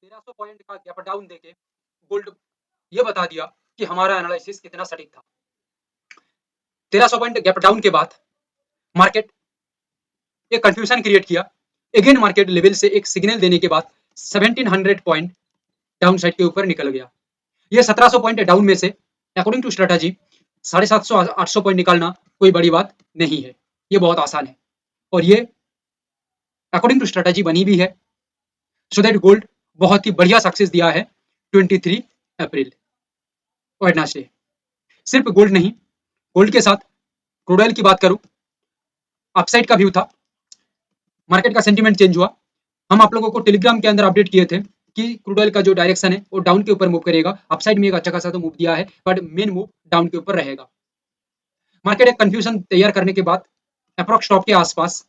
1300 point का gap down देके gold ये बता दिया कि हमारा एनालिसिस कितना सटीक था। 1300 पॉइंट गैप डाउन के बाद मार्केट एक कंफ्यूजन क्रिएट किया। अगेन मार्केट लेवल से एक सिग्नल देने के बाद 1700 पॉइंट डाउन साइड के ऊपर निकल गया। ये 1700 पॉइंट डाउन में से अकॉर्डिंग टू स्ट्रेटजी 750 800 पॉइंट निकालना कोई बड़ी बात नहीं है, ये बहुत आसान है और ये अकॉर्डिंग टू स्ट्रेटजी बनी भी है। सो दैट गोल्ड बहुत ही बढ़िया सक्सेस दिया है 23 अप्रैल वेडनेसडे। सिर्फ गोल्ड नहीं, गोल्ड के साथ क्रूड ऑयल की बात करूं, अपसाइड का व्यू था, मार्केट का सेंटीमेंट चेंज हुआ। हम आप लोगों को टेलीग्राम के अंदर अपडेट किए थे कि क्रूड ऑयल का जो डायरेक्शन है वो डाउन के ऊपर मूव करेगा। अपसाइड में एक अच्छा खासा तो मूव दिया है, बट मेन मूव डाउन के ऊपर रहेगा। मार्केट एक कंफ्यूजन तैयार करने के बाद अप्रॉक्स टॉप के आसपास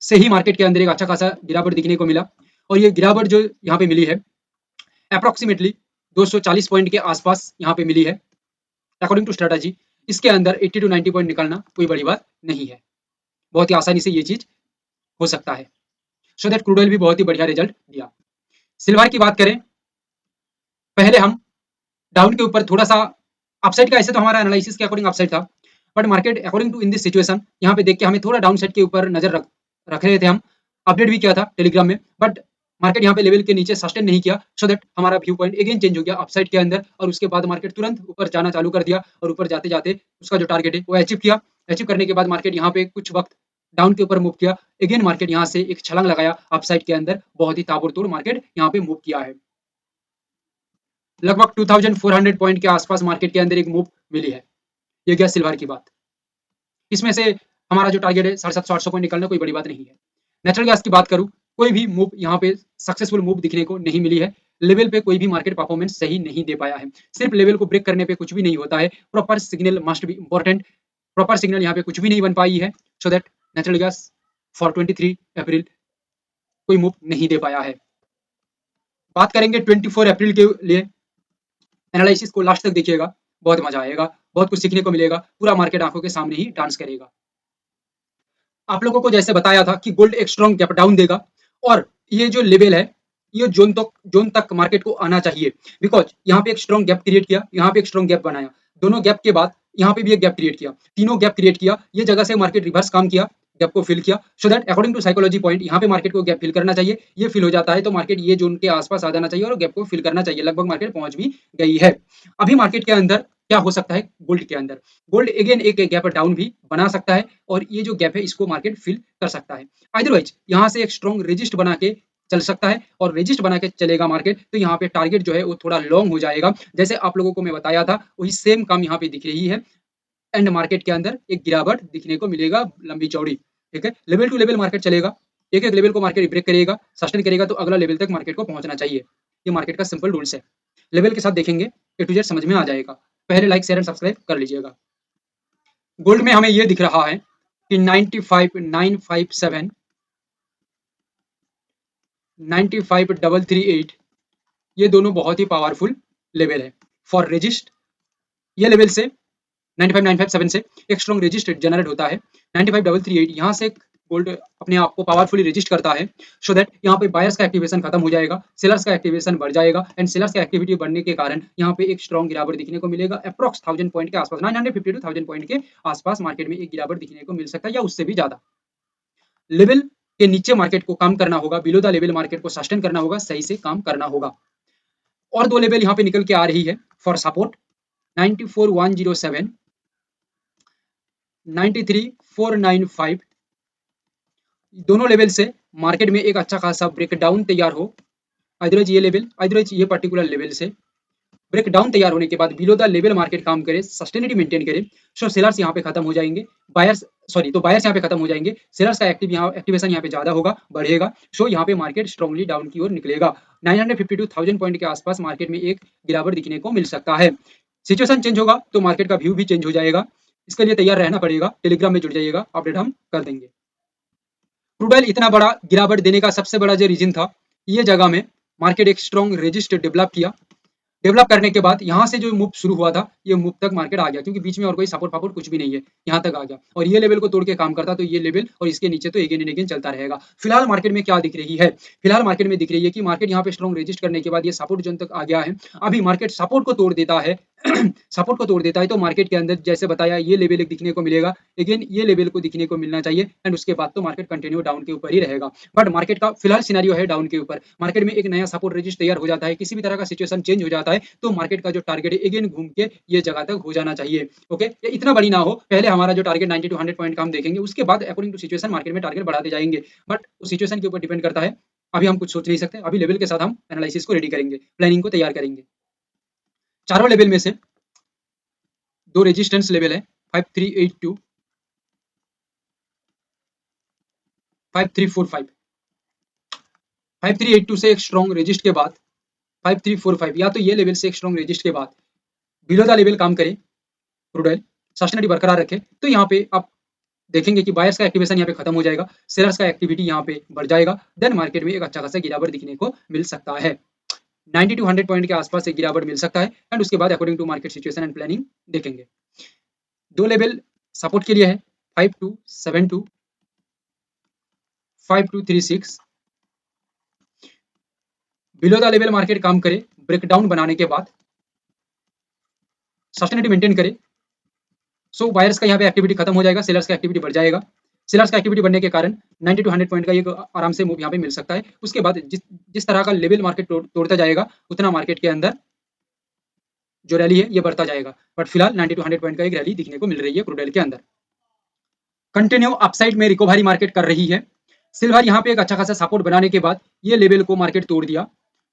से ही मार्केट के अंदर एक अच्छा खासा गिरावट दिखने को मिला और ये गिरावट जो यहाँ पे मिली है अप्रोक्सीमेटली 240 पॉइंट के आसपास यहाँ पे मिली है अकॉर्डिंग टू स्ट्रेटजी। इसके अंदर 80 टू 90 पॉइंट निकालना कोई बड़ी बात नहीं है, बहुत ही आसानी से ये चीज हो सकता है। सो दैट क्रूड ऑयल भी बहुत ही बढ़िया रिजल्ट दिया। सिल्वर की बात करें, पहले हम डाउन के ऊपर थोड़ा सा अपसाइड का, ऐसे तो हमारा एनालिसिस के अकॉर्डिंग अपसाइड था, but market according to in this situation यहाँ पे देख के हमें थोड़ा डाउन साइड के ऊपर नजर रख रहे थे। हम अपडेट भी किया था टेलीग्राम में, बट मार्केट यहाँ पे लेवल के नीचे सस्टेन नहीं किया। सो दैट हमारा व्यू पॉइंट अगेन चेंज हो गया अपसाइड के अंदर और उसके बाद मार्केट तुरंत ऊपर जाना चालू कर दिया और ऊपर जाते जाते उसका जो टारगेट है वो अचीव किया। अचीव करने के बाद मार्केट यहाँ पे कुछ वक्त डाउन के ऊपर मूव किया। अगेन मार्केट यहाँ से एक छलांग लगाया अपसाइड के अंदर, बहुत ही ताबड़तोड़ मार्केट यहाँ पे मूव किया है। लगभग 2400 पॉइंट के आसपास मार्केट के अंदर एक मूव मिली है। ये गया सिल्वर की बात। इसमें से हमारा जो टारगेट है 750 800 पॉइंट निकालना कोई बड़ी बात नहीं है। नेचुरल गैस की बात करूं, कोई भी मूव यहाँ पे सक्सेसफुल मूव दिखने को नहीं मिली है। लेवल पे कोई भी मार्केट परफॉर्मेंस सही नहीं दे पाया है। सिर्फ लेवल को ब्रेक करने पे कुछ भी नहीं होता है, proper signal must be important. Proper signal यहाँ पे कुछ भी नहीं बन पाई है। So that natural gas for 23 अप्रैल कोई मूव नहीं दे पाया है। बात करेंगे 24 अप्रैल के लिए, एनालिसिस को लास्ट तक देखिएगा, बहुत मजा आएगा, बहुत कुछ सीखने को मिलेगा। पूरा मार्केट आंखों के सामने ही डांस करेगा। आप लोगों को जैसे बताया था कि गोल्ड एक स्ट्रॉन्ग गैप डाउन देगा और ये जो लेवल है ये जोन तक मार्केट को आना चाहिए। बिकॉज यहाँ पे एक स्ट्रॉन्ग गैप क्रिएट किया, यहाँ पे एक स्ट्रॉन्ग गैप बनाया, दोनों गैप के बाद यहाँ पे भी एक गैप क्रिएट किया, तीनों गैप क्रिएट किया। ये जगह से मार्केट रिवर्स काम किया, गैप को फिल किया। So that according to psychology point यहाँ पे मार्केट को गैप फिल करना चाहिए। ये फिल हो जाता है तो मार्केट ये जोन के आसपास आ जाना चाहिए और गैप को फिल करना चाहिए। लगभग मार्केट पहुंच भी गई है। अभी मार्केट के अंदर क्या हो सकता है, गोल्ड के अंदर गोल्ड अगेन एक गैप डाउन भी बना सकता है और ये जो गैप है इसको मार्केट फिल कर सकता है। अदरवाइज यहाँ से एक स्ट्रॉन्ग रेजिस्ट बना के चल सकता है और रेजिस्ट बना के चलेगा मार्केट तो यहाँ पे टारगेट जो है वो थोड़ा लॉन्ग हो जाएगा। जैसे आप लोगों को मैं बताया था वही सेम काम यहाँ पे दिख रही है। एंड मार्केट के अंदर एक गिरावट दिखने को मिलेगा लंबी चौड़ी। ठीक है, लेवल टू लेवल मार्केट चलेगा, एक एक लेवल को मार्केट ब्रेक करेगा, सस्टेन करेगा तो अगला लेवल तक मार्केट को पहुंचना चाहिए। ये मार्केट का सिंपल रूल्स है। लेवल के साथ देखेंगे ए टू जेड समझ में आ जाएगा। पहले लाइक शेयर एंड सब्सक्राइब कर लीजिएगा। गोल्ड में हमें ये दिख रहा है कि 95,957 95,338 ये दोनों बहुत ही पावरफुल लेवल है फॉर रेजिस्ट। ये लेवल से 95,957 से एक स्ट्रॉन्ग रेजिस्ट जनरेट होता है। 95,338 यहाँ से गोल्ड अपने आप को पावरफुली रेजिस्ट करता है। सो दैट यहाँ पे बायर्स का एक्टिवेशन खत्म हो जाएगा, सेलर्स का एक्टिवेशन बढ़ जाएगा एंड सेलर्स का एक्टिविटी बढ़ने के कारण यहाँ पे एक स्ट्रॉन्ग गिरावट दिखने को मिलेगा। अप्रॉक्स 1000 पॉइंट के आसपास 950 टू 1000 पॉइंट के आसपास मार्केट में एक गिरावट दिखने को मिल सकता है या उससे भी ज्यादा। लेवल के नीचे मार्केट को काम करना होगा, बिलो द लेवल मार्केट को सस्टेन करना होगा, सही से काम करना होगा। और दो लेवल यहाँ पे निकल के आ रही है फॉर सपोर्ट 94,107 93,495 दोनों लेवल से मार्केट में एक अच्छा खासा ब्रेकडाउन तैयार हो। अदरवाइज ये लेवल, अदरवाइज ये पर्टिकुलर लेवल से ब्रेकडाउन तैयार होने के बाद बिलो द लेवल मार्केट काम करे, सस्टेनिटी मेंटेन करे। सो सेलर्स यहाँ पे खत्म हो जाएंगे, बायर्स तो बायर्स यहाँ पे खत्म हो जाएंगे, सेलर्स का एक्टिवेशन यहाँ पे ज्यादा होगा, बढ़ेगा। सो यहाँ पे मार्केट स्ट्रांगली डाउन की ओर निकलेगा। 950 टू 1000 पॉइंट के आसपास मार्केट में एक गिरावट दिखने को मिल सकता है। सिचुएशन चेंज होगा तो मार्केट का व्यू भी चेंज हो जाएगा। इसके लिए तैयार रहना पड़ेगा, टेलीग्राम में जुड़ जाइएगा, अपडेट हम कर देंगे। क्रूड ऑयल इतना बड़ा गिरावट देने का सबसे बड़ा जो रीजन था, ये जगह में मार्केट एक स्ट्रॉन्ग रेजिस्ट डेवलप किया डेवलप करने के बाद यहाँ से जो मूव शुरू हुआ था ये मूव तक मार्केट आ गया, क्योंकि बीच में और कोई सपोर्ट पापोर्ट कुछ भी नहीं है, यहाँ तक आ गया और ये लेवल को तोड़ के काम करता तो ये लेवल और इसके नीचे तो अगेन एंड अगेन चलता रहेगा। फिलहाल मार्केट में क्या दिख रही है, फिलहाल मार्केट में दिख रही है कि मार्केट यहाँ पे स्ट्रॉन्ग रेजिस्ट करने के बाद ये सपोर्ट जोन तक आ गया है। अभी मार्केट सपोर्ट को तोड़ देता है सपोर्ट को तोड़ देता है तो मार्केट के अंदर जैसे बताया ये लेवल एक दिखने को मिलेगा, अगेन ये लेवल को दिखने को मिलना चाहिए एंड उसके बाद तो मार्केट कंटिन्यू डाउन के ऊपर ही रहेगा। बट मार्केट का फिलहाल सिनेरियो है डाउन के ऊपर, मार्केट में एक नया सपोर्ट रेजिस्ट तैयार हो जाता है, किसी भी तरह का सिचुएशन चेंज हो जाता है तो मार्केट का जो टारगेट है अगेन घूम के ये जगह तक हो जाना चाहिए। ओके, ये इतना बड़ी ना हो, पहले हमारा जो टारगेट 90 टू 100 पॉइंट का हम देखेंगे, उसके बाद अकॉर्डिंग टू सिचुएशन मार्केट में टारगेट बढ़ाते जाएंगे, बट उस सिचुएशन के ऊपर डिपेंड करता है। अभी हम कुछ सोच नहीं सकते, अभी लेवल के साथ हम एनालिसिस को रेडी करेंगे, प्लानिंग को तैयार करेंगे। चारों लेवल में से दो रेजिस्टेंस लेवल है 5382 5345। 5382 से एक स्ट्रॉन्ग रेजिस्ट के बाद 5345 या तो ये लेवल से एक स्ट्रॉन्ग रेजिस्ट के बाद बिलो द लेवल काम करे, क्रूड सस्टेनेबिलिटी बरकरार रखे, तो यहाँ पे आप देखेंगे कि बायर्स का एक्टिवेशन यहाँ पे खत्म हो जाएगा, सेलर्स का एक्टिविटी यहाँ पे बढ़ जाएगा, देन मार्केट में एक अच्छा खासा गिरावट दिखने को मिल सकता है। 90 टू 100 पॉइंट के आसपास एक गिरावट मिल सकता है एंड उसके बाद according to market situation and planning देखेंगे। दो लेवल सपोर्ट के लिए है 5272 5236। बिलो द लेवल मार्केट काम करे, ब्रेकडाउन बनाने के बाद सस्टेनेबिलिटी मेंटेन करे, सो बायर्स का यहाँ पे एक्टिविटी खत्म हो जाएगा, सेलर्स का एक्टिविटी बढ़ जाएगा। सेलर्स का एक्टिविटी बढ़ने के कारण 90 टू 100 पॉइंट का एक आराम से मूव यहाँ पे मिल सकता है। उसके बाद जिस तरह का लेवल मार्केट तोड़ता जाएगा उतना मार्केट के अंदर जो रैली है ये बढ़ता जाएगा, बट फिलहाल 90 टू 100 पॉइंट का एक रैली दिखने को मिल रही है क्रूड ऑयल के अंदर। कंटिन्यू अपसाइड में रिकवरी मार्केट कर रही है। सिल्वर यहाँ पे एक अच्छा खासा सपोर्ट बनाने के बाद ये लेवल को मार्केट तोड़ दिया,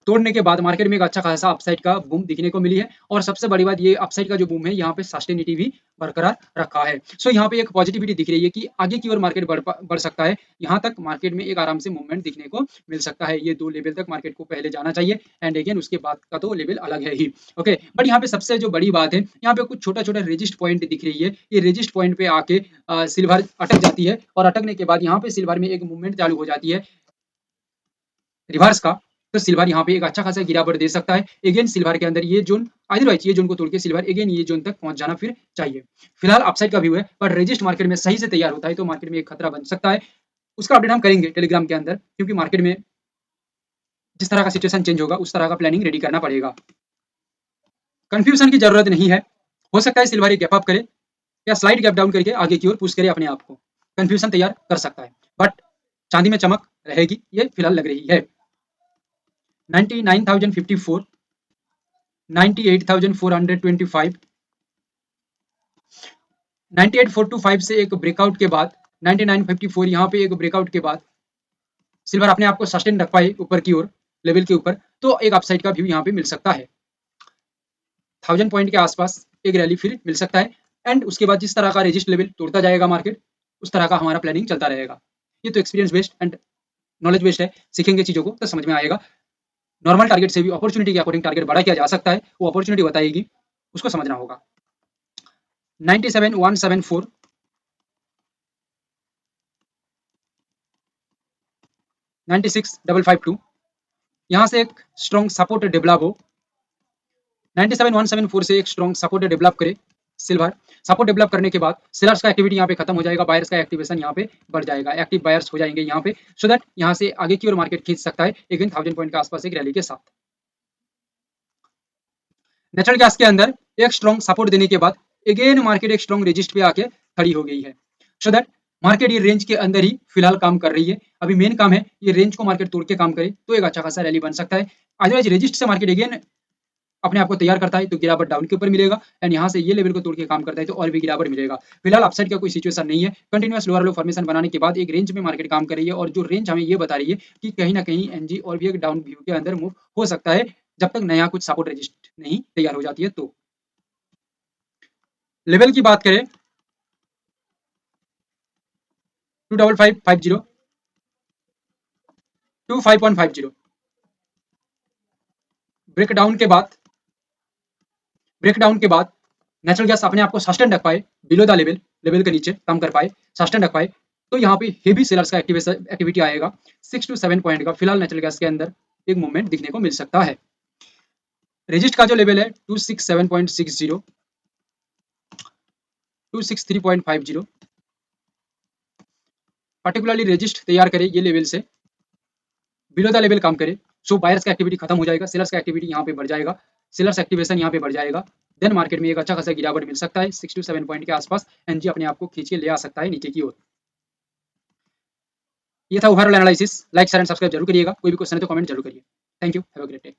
तोड़ने के बाद मार्केट में एक अच्छा खासा अपसाइड का बूम दिखने को मिली है और सबसे बड़ी बात ये अपसाइड का जो बूम है यहाँ पे सस्टेनिटी भी बरकरार रखा है। सो यहाँ पे एक पॉजिटिविटी दिख रही है कि आगे की ओर मार्केट बढ़ सकता है, यहाँ तक मार्केट में एक आराम से मूवमेंट दिखने को मिल सकता है। ये दो लेवल तक मार्केट को पहले जाना चाहिए एंड अगेन उसके बाद का तो लेवल अलग है ही। ओके, बट यहाँ पे सबसे जो बड़ी बात है यहाँ पे कुछ छोटा छोटा रेजिस्ट पॉइंट दिख रही है, ये रेजिस्ट पॉइंट पे आके सिल्वर अटक जाती है और अटकने के बाद यहाँ पे सिल्वर में एक मूवमेंट चालू हो जाती है रिवर्स का, तो सिल्वर यहाँ पे एक अच्छा खासा गिरावट दे सकता है। अगेन सिल्वर के अंदर ये जोन अदरवाइज ये जोन को तोड़ के सिल्वर अगेन ये जोन तक पहुंच जाना फिर चाहिए। फिलहाल अपसाइड का व्यू है, पर रेजिस्ट मार्केट में सही से तैयार होता है तो मार्केट में एक खतरा बन सकता है। उसका अपडेट हम करेंगे टेलीग्राम के अंदर, क्योंकि मार्केट में जिस तरह का सिचुएशन चेंज होगा उस तरह का प्लानिंग रेडी करना पड़ेगा। कंफ्यूजन की जरूरत नहीं है, हो सकता है सिल्वर गैप अप करे या स्लाइड गैप डाउन करके आगे की ओर पुश करे अपने आप को, कंफ्यूजन तैयार कर सकता है, बट चांदी में चमक रहेगी ये फिलहाल लग रही है। 99,054 98,425 98,425 से एक ब्रेकआउट के बाद 99,54 यहाँ पे एक ब्रेकआउट के बाद सिल्वर अपने आप को सस्टेन रख पाए ऊपर की ओर लेवल के ऊपर, तो एक अपसाइड का व्यू यहाँ पे मिल सकता है। 1000 पॉइंट के आसपास एक रैली फिर मिल सकता है एंड उसके बाद जिस तरह का रेजिस्ट लेवल तोड़ता जाएगा मार्केट उस तरह का हमारा प्लानिंग चलता रहेगा। ये तो experience based and knowledge based है, सीखेंगे चीजों को तो समझ में आएगा। नॉर्मल टारगेट से भी अपॉर्चुनिटी के अकॉर्डिंग टारगेट बड़ा किया जा सकता है, वो अपॉर्चुनिटी बताएगी, उसको समझना होगा। 97,174 96,552 यहाँ से एक स्ट्रॉन्ग सपोर्ट डेवलप हो, 97,174 से एक स्ट्रॉन्ग सपोर्ट डेवलप करे सिल्वर, सपोर्ट डेवलप करने के बाद सेलर्स का एक्टिविटी यहाँ पे खत्म हो जाएगा, बायर्स का एक्टिवेशन यहाँ पे बढ़ जाएगा, एक्टिव बायर्स हो जाएंगे यहाँ पे, सो दैट यहाँ से आगे की ओर मार्केट खींच सकता है अगेन 1000 पॉइंट के आसपास एक रैली के साथ। नेचुरल गैस के अंदर एक स्ट्रॉन्ग सपोर्ट देने के बाद अगेन मार्केट एक स्ट्रॉन्ग रेजिस्ट पे आके खड़ी हो गई है, सो दैट मार्केट ये रेंज के अंदर ही फिलहाल काम कर रही है। अभी मेन काम है ये रेंज को मार्केट तोड़ के काम करे तो एक अच्छा खासा रैली बन सकता है, अदरवाइज रेजिस्ट से मार्केट अगेन अपने आप को तैयार करता है तो गिरावट डाउन के ऊपर मिलेगा एंड यहाँ से ये लेवल को तोड़ के काम करता है तो और भी गिरावट मिलेगा। फिलहाल अपसाइड का कोई सिचुएशन नहीं है, कंटिन्यूअस लोअर लो फॉर्मेशन बनाने के बाद एक रेंज में मार्केट काम कर रही है और जो रेंज हमें ये बता रही है कि कहीं ना कहीं एनजी और भी एक डाउन व्यू के अंदर मूव हो सकता है जब तक नया कुछ सपोर्ट रेजिस्ट नहीं तैयार हो जाती है। तो लेवल की बात करें 25550 25.50 ब्रेकडाउन के बाद नेचुरल गैस अपने आप को सस्टेन रख पाए बिलो द लेवल के नीचे कम कर पाए, सस्टेन रख पाए, तो यहाँ पे हेवी सेलर्स का एक्टिविटी आएगा 6 to 7 पॉइंट का फिलहाल नेचुरल गैस के अंदर एक मूवमेंट दिखने को मिल सकता है। रेजिस्ट का जो लेवल है 267.60, 263.50, पर्टिकुलरली रेजिस्ट तैयार करे ये लेवल से बिलो द लेवल काम करे, सो बायर्स का एक्टिविटी खत्म हो जाएगा, सेलर्स का एक्टिविटी यहाँ पे बढ़ जाएगा, सेलर्स एक्टिवेशन यहाँ पे बढ़ जाएगा, देन मार्केट में एक अच्छा खासा गिरावट मिल सकता है 6 to 7 पॉइंट के आसपास, एनजी अपने आप को खींच के ले आ सकता है नीचे की ओर। ये था overall analysis. Like share and subscribe जरूर करिएगा, कोई भी क्वेश्चन है तो कमेंट जरूर करिए। Thank you, have a great day.